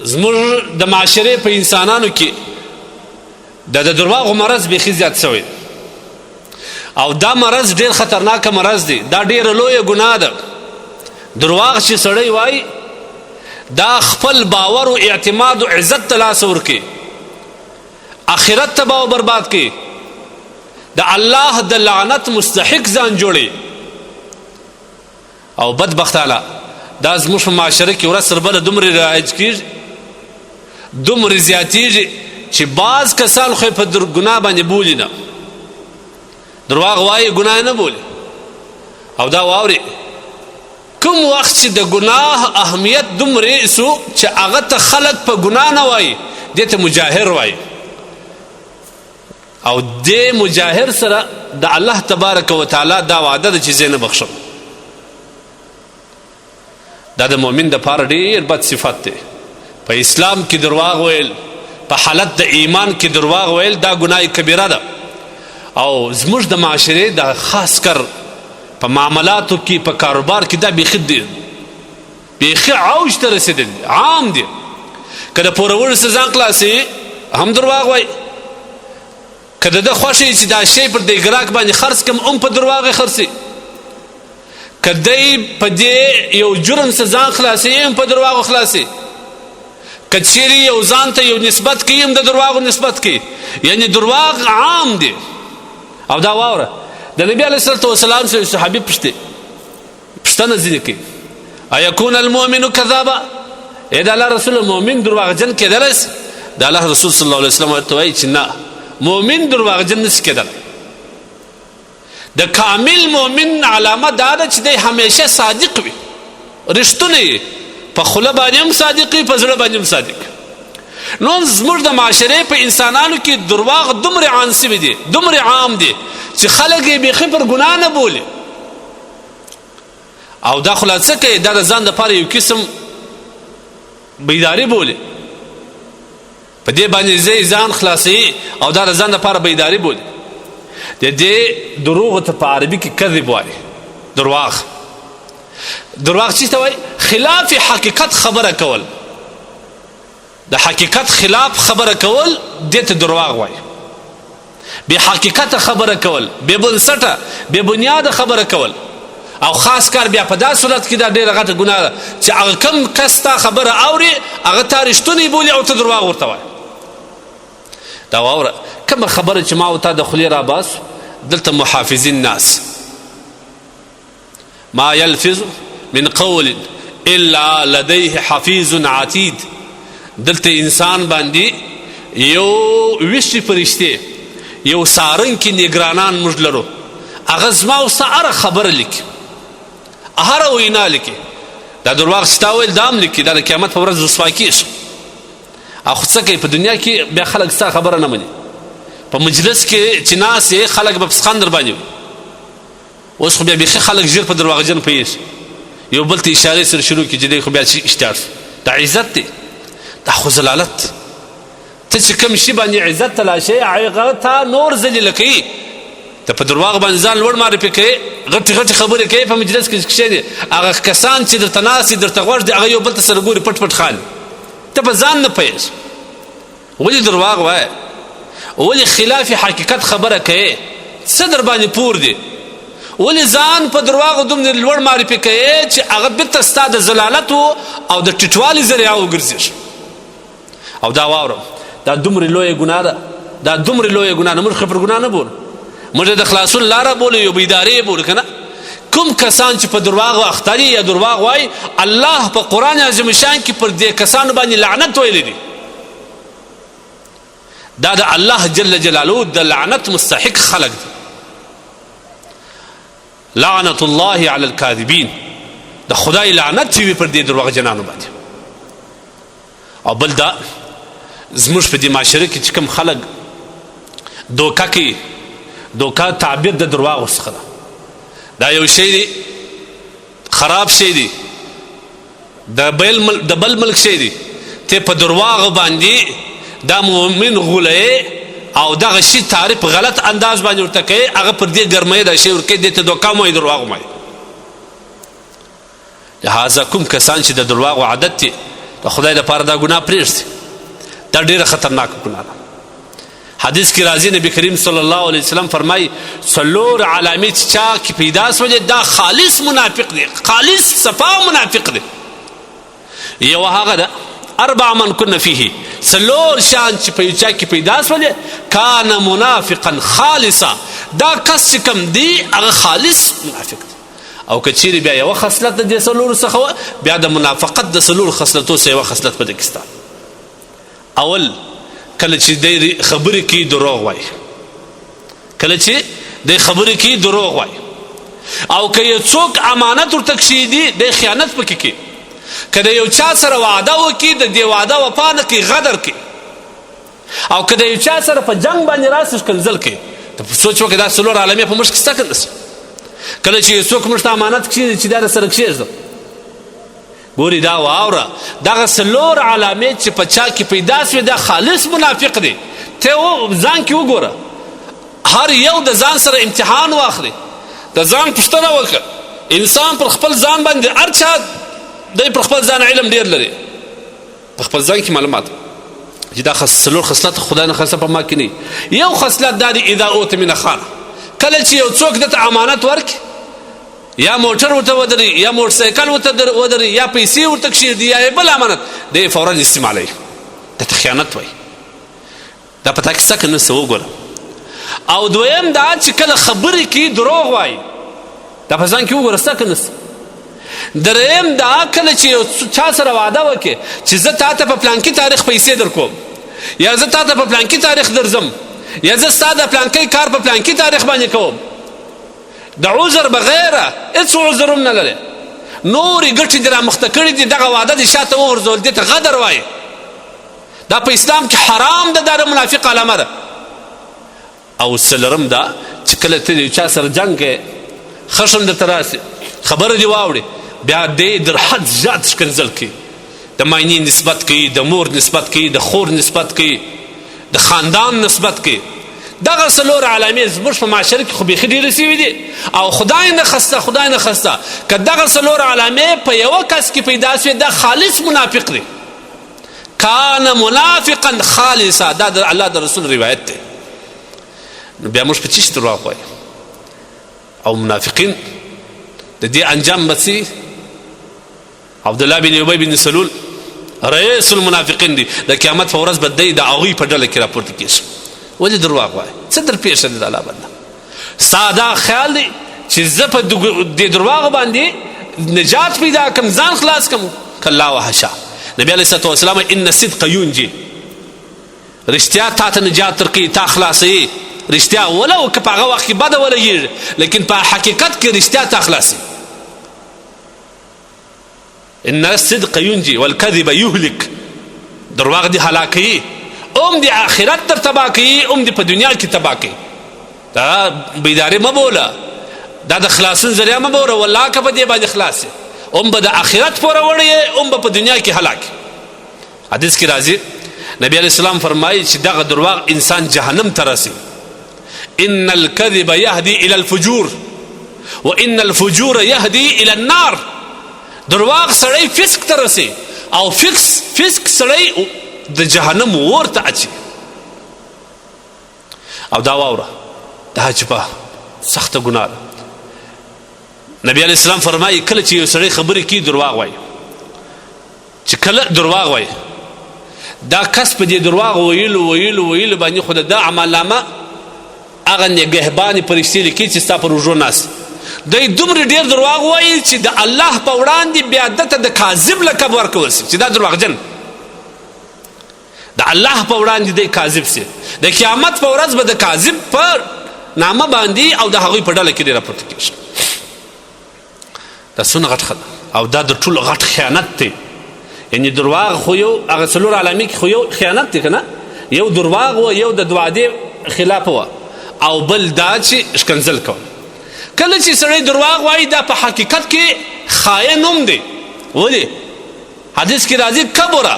زموږ د معاشرې په انسانانو کې د درواغو مرض بیخي زیات شوی او دا مرض ډیر خطرناک مرض دی. دا ډیره لویه ګناه ده. درواغ چې سړی وایي دا خپل باور او اعتماد او عزت ته لاس ورکوي، آخرت تباه او برباد کوي، د الله د لعنت مستحق ځان جوړي. او بدبختانه دا زموږ په معاشره کې ورځ تر بله دومره رایج کېږي، دومره زیاتېږي چې بعض کسان خو یې په ګناه باندې بولي نه، درواغ وایي ګناه نه بولي. او دا واوري کوم وخت چې د ګناه اهمیت دومره سو چې هغه ته خلک په ګناه نه وایي، دې ته مجاهر وایي. او دې مجاهر سره د الله تبارک وتعالی دا وعده ده چې زه نه بخښم. دا د مؤمن دپاره ډېر بد صفت دی. په اسلام کې درواغ ویل، په حالت د ایمان کې درواغ ویل دا ګناه کبیره ده. او زموږ د معاشرې دا خاص کر په معاملاتو کې، په کاروبار کې دا بیخي دی، بیخي عوج ته رسېدلی، عام دی. که د پورولو څه ځان خلاصوي هم درواغ وایي، که د ده خوښ چې دا شی پر دې ګراک باندې خرڅ کړم هم په درواغ یې خرڅوي، که دی په دې یو جرم څه ځان خلاصوي هم په درواغو خلاصوي، که چیرې یو ځان ته یو نسبت کوي هم د درواغو نسبت کوي. یعنی درواغ عام دی. او دا واوره د نبي علیه الصلاة والسلام سره صحابي پوښتنه ځینې کوي، ایکون المؤمن کذابا، ای د الله رسول مؤمن درواغجن کېدلی شي؟ د الله رسول صلی الله علیه وسلم ورته وایي چې نه، مؤمن درواغجن نشي کېدلی. د کامل مؤمن علامه دا ده چې دی همیشه صادق وي، رښتونی وي، په خوله باندې هم صادق وي، په زړه باندې هم صادق وي. نو زموږ د معاشرې په انسانانو کې درواغ دومره عام سوي دي، دومره عام دي چې خلک یې بیخي پر ګناه نه بولي. او دا خلاصه کوي دا د ځان دپاره یو قسم بیداري بولي، په دې باندې ځان خلاصوي او دا د ځان دپاره بیداري بولي. د دې دروغو ته په عربي کې کذب وایي. درواغ څه ته وایي؟ خلاف حقیقت خبره کول، د حقیقت خلاف خبره کول دې ته درواغ وایي. بې حقیقته خبره کول، بې بنسټه بې بنیاده خبره کول، او خاص کار بیا په دا صورت کې دا ډېره غټه ګناه ده چې هغه کوم کس تا خبره اوري هغه تا رښتونی بولي او ته درواغ ورته وایي. دا واوره کومه خبره چې ما او تا د خولې راباسو دلته محافظین ناس، ما یلفظ من قول الا لدیه حفیظ عتید. دلته انسان باندې یو ویشتې فرشتې، یو څارونکي نګرانان موږ لرو، هغه زما او ستا هره خبره لیکي، هره وینا لیکي. دا درواغ چې تا ویل دا هم لیکي، دا د قیامت په ورځ رسوا کېږي. او خو څه کوي په دنیا کې بیا خلک ستا خبره نه مني. په مجلس کې چې ناست یې خلک به پسخان در باندې وي. اوس خو بیا بیخي خلک ژر په درواغجن پوهېږي، یو بل ته اشارې سره شروع کړي چې دی خو بیا اشتهار شو. دا عزت دی، دا خو ضلالت. ته چې کوم شي باندې عزت تلاشې هغه تا نور ذلیله کوي. ته په درواغ باندې ځان لوړ معرفي کوي، غټې خبرې کوي په مجلس کې کښېنې. هغه کسان چې درته ناست دي درته غوږ دي هغه یو بل ته سره ګوري پټ خالي، ته په ځان نه پوهېږې. ولې درواغ وایې؟ ولې خلاف حقیقت خبره کوي؟ څه در باندې پور دی؟ ولې ځان په درواغو دومره لوړ معرفي کوي چې هغه بېرته ستا د ضلالتو او د ټیټوالي ذریعه وګرځېږي؟ او دا واوره دا دومره لویه ګناه ده، دا دومره لویه ګناه ده. موږ خو پر ګناه نه بولو، موږ د خلاصون لاره بولو، یو بیداري بولو که نه. کوم کسان چې په درواغو اخته دي یا درواغ وایي، الله په قرآن عظیم شان کې پر دې کسانو باندې لعنت ویلی دی. دا د الله جل جلاله د لعنت مستحق خلق دي. لعنت الله علی الکاذبین، د خدای لعنت چې وي پر دې درواغ جنانو باندې. او بل دا زموږ په دې معاشره کې چې کوم خلک دوکه کوي، دوکه تعبیر د درواغو څخه ده. دا یو شی دی خراب شی دی، د بل ملک شی دی، ته په درواغو باندې دا مؤمن غوله او دغه شي تعریف غلط انداز باندې ورته کوي، هغه پر دې ګرمۍ دا شی ورکوي، دې ته دوکه مو درواغ وایي. لهذا کوم کسان چې د درواغو عادت دي د خدای دپاره دا ګناه پرېږدي دا ډېره خطرناکه ګناه ده. حدیث کې راځي نبی کریم صلی الله علیه وسلم فرمایي 4 علامې چې چا کې پیدا سولې دا خالص منافق دی، خالص صفا منافق دی. یو هغه ده 4 من کن فیه 4 شان چې په یو چا کې پیدا سولې کان منافقا خالصا دا کس چې کوم دی هغه خالص منافق دی. او که چیرې بیا یوه خصلت د دې 4 څخه وه بیا د منافقت د 4 خصلتو څخه یوه خصلت په دې کې سته. اول کله چې دی خبرې کوي دروغ وایي، کله چې دی خبرې کوي دروغ وایي. او که یو څوک امانت ورته کښېږدي دی خیانت پکې کوي. که د یو چا سره وعده وکړي د دې وعده وفا نه کوي، غدر کوي. او که د یو چا سره په جنګ باندې راسي ښکنځل کوي. ته سوچ وکړې دا 4 علامې په موږ کې شته که نه؟ کله چې یو څوک موږ ته امانت کښېږدي چې دا در سره کښېږدم ګوري دا واوره دغه 4 علامې چې په چا کې پیدا سوې دا خالص منافق دی. ته ځان کې وګوره، هر یو د ځان سره امتحان واخلي، د ځان پوښتنه وکړه. انسان پر خپل ځان باندې هر چا دی پر خپل ځان علم ډېر لري، په خپل ځان کې معلومات چې دا 4 خصلت خدای نه خاصه په ما کې نه. یو خصلت دا دی اذا اوتمن خانه، کله چې یو څوک دته امانت ورکړي، یا موټر ورته ودري یا موټرسایکل ورته ودري یا پیسې ورته کښېږدي یا بل امانت دی فورا استعمالوي، دته خیانت وایي. دا په تا کې شته که نه؟ څه وګوره. او دویم دا چې کله خبرې کوي دروغ وایي، دا په ځان کې وګوره شته که نه؟ دریم دا کله چې یو چا سره وعده وکړي چې زه تا ته په پلانکي تاریخ پیسې در کوم، یا زه تا ته په پلانکي تاریخ درځم، یا زه ستا د پلانکي کار په پلانکي تاریخ باندې کوم، د عذر بغیره هېڅ عذر هم نه لري، نورې ګټې دې رامخته کړي دي، دغه وعده دې شاته وغورځول، دې ته غدر وایي. دا په اسلام کې حرام ده، دا د منافق علامه ده. او 4 دا چې کله ته د یو چا سره جنګ کوې، خشم درته راسي، خبره دې واوړي، بیا دی در حد زیات ښکنځل کوي، د ماینې نسبت کوي، د مور نسبت کوي، د خور نسبت کوي، د خاندان نسبت کوي. دغه 4 علامې زموږ په معاشره کې خو بیخي ډېرې سوي دي. او خدای نه خسته که دغه 4 علامې په یوه کس کې پیدا سوې دا خالص منافق دی. کان منافقا خالصا، دا د الله د رسول روایت دی. نو بیا موږ په چی شي دروغ وایو؟ او منافقین د دې انجام به څه؟ عبدالله بن ابی بن سلول رئیس المنافقین دی، د قیامت په ورځ به دی د هغوی په ډله کې راپورته کېږي. ولې دروغ وایي؟ څه در پېښه دی د الله بنده؟ ستا دا خیال دی چې زه په دې دروغو باندې نجات پیدا کړم، ځان خلاص کړم؟ کلا وحشا. نبی علیه الصلاة والسلام ان صدق ینجي، رښتیا تا ته نجات درکوي، تا خلاصوي. رښتیا ولو که په هغه وخت کې بده ولګېږي، لیکن په حقیقت کې رښتیا تا خلاصوي. ان الصدق ینجي والکذب یهلک، دروغ دې هلاکوي، ام دی آخرت در تباه کوي، ام دی په دنیا کې تباه کوي. دا بیداري مه بوله، دا د خلاصون ذریعه مه بوله. والله که په دې باندې خلاص ام به د آخرت پوره وړی، ام به په دنیا کې هلاک. حدیث کې راځي نبی علیه السلام فرمایي چې دغه دروغ انسان جهنم ته رسي. ان الكذب يهدي الى الفجور وان الفجور يهدي الى النار. دروغ سړی فسق ته رسي او فسق سړی د جهنم اور ته اچي. او دا واوره دا چې په سخته ګناه ده. نبی علیه السلام فرمایي کله چې یو سړی خبرې کوي دروغ وایي، چې کله دروغ وایي دا کس په دې دروغ ویلو باندې خو د عملنامه هغه نګهبانې فرشتې لیکي چې ستا په روژو ناست دی دومره ډېر دروغ وایي چې د الله په وړاندې بیا دته د کاذب لقب ورکول سي چې دا دروغجن د الله په وړاندې دی کاذب سي. د قیامت په ورځ به د کاذب په نامه باندې او د هغوی په ډله کې دی راپورته کېږي. دا څونه غټ ښه ده او دا د ټولو غټ خیانت دی. یعنې دروغ خو یو هغه 4 علامې کې خو یو خیانت دی که نه؟ یو دروغ و، یو د وعدې خلاف و، او بل دا چې ښکنځل کول. کله چې سړی دروغ وایي دا په حقیقت کې خاین هم دی. ولې؟ حدیث کې راځي کبره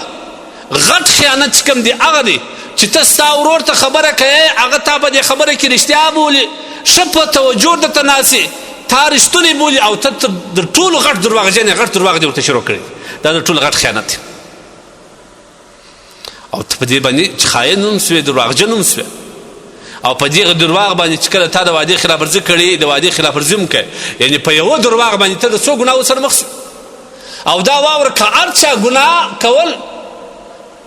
غټ خیانت چې کوم دی هغه دی چې ته ستا ورور ته خبره کوې، هغه تا په دې خبره کې رښتیا بولي، ښه په توجه درته ناستې، تا رښتونی بولي، او ته د ټولو غټ دروغجن غټ دروغ دې ورته شروع کړي. دا د ټولو غټ خیانت دی. او ته په دې باندې چې خاین هم سوې درواغجن هم سوې او په دې درواغ باندې چې کله تا د وعدې خلاف ورزي کړې د وعدې خلاف ورزي هم کوې یعنې په یوه درواغ باندې ته د څو ګناهو سره مخ او دا واوره که هر چا ګناه کول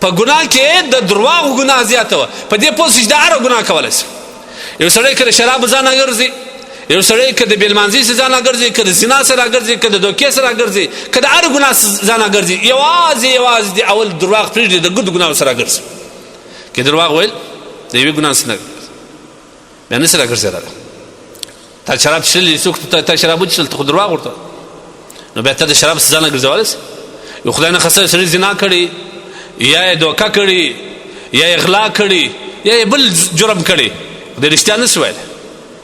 په ګناه کې د درواغو ګناه زیاته وه په دې پوه شي چې دا هره ګناه کولی شي یو سړی که د شرابو ځان راګرځي یو سړی که د بېلمانځۍ سره ځان راګرځي که د زنا سره راګرځي که د دوکې سره راګرځي که د هر ګناه ځان راګرځي یوازې د اول درواغ پرېږدي د ګردو ګناهو سره راګرځي که درواغ ویل د یوې ګناه سره بیا نسي راګرځېدلی تا شراب څښلي څوک تا شراب وڅښل ته خو درواغ ورته نو بیا ته د شراب څخه ځان راګرځولی سې یو خدای نه خسته سړي زنا کړي یا یې دوکه کړي یا یې غلا کړي یا یې بل جرم کړي د رښتیا نه سي ویلی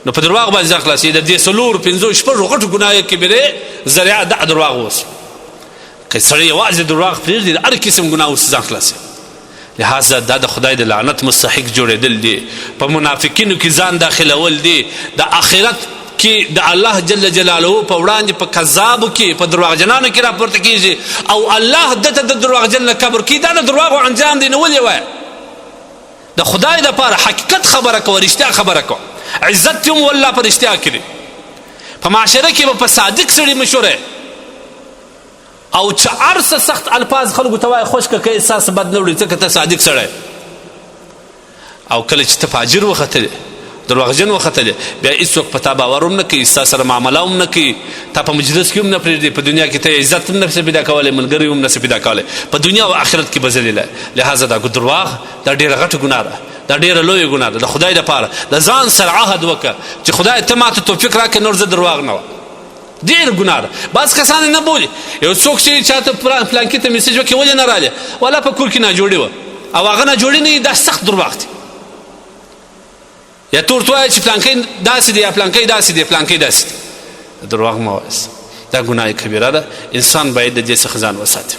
نو په درواغ باندې ځان خلاصوي د دې 4 5 6 غټو ګناه کبیرې ذریعه د درواغ اوس که سړی یوازې درواغ پرېږدي د هر قسم ګناه اوس ځان خلاصوي لہذا دا د خدای د لعنت مستحق جوړېدل دي په منافقینو کې ځان داخلول دي د آخرت کې د الله جل جلاله په وړاندې په کذابو کې په درواغجنانو کې راپورته کېږي او الله دته د درواغجن نه قبر کړي دا د درواغو انجام دی نو ولې وایه د خدای دپاره حقیقت خبره کوه رښتیا خبره کوه عزت هم والله په رښتیا کې دی په معاشره کې به په صادق سړي مشهوره او چې هر څه سخت الفاظ خلکو ته وایي خوش که که احساس بد نه وړي ځکه ته صادق سړی او کله چې ته فاجر وختلې درواغجن وختلې بیا هېڅوک په تا باور هم نه کوي ستا سره معامله هم نه کوي تا په مجلس کې هم نه پرېږدي په دنیا کې ته عزت هم نه پیدا کولی ملګري هم نه پیدا کولی په دنیا او آخرت کې به ذلیله لهذا دا درواغ دا ډېره غټه ګناه ده دا ډېره لویه ګناه ده د خدای دپاره د ځان سره عهد وکړه چې خدای ته ماته توفیق راکړې نور زه درواغ نه وم ډېر ګناه ده بعض کسان یې نه بولي یو څوک چې چاته فلانکي ته میسیج وکړي ولې نه رالې والا په کور کې ناجوړي وه او هغه ناجوړي نه دا سخت درواغ دی یا تور وایه چې فلانکی داسې دی یا فلانکی داسې دی فلانکی داسې دی درواغ مه وایاست دا ګناه کبیره ده انسان باید د دې څخه ځان وساتي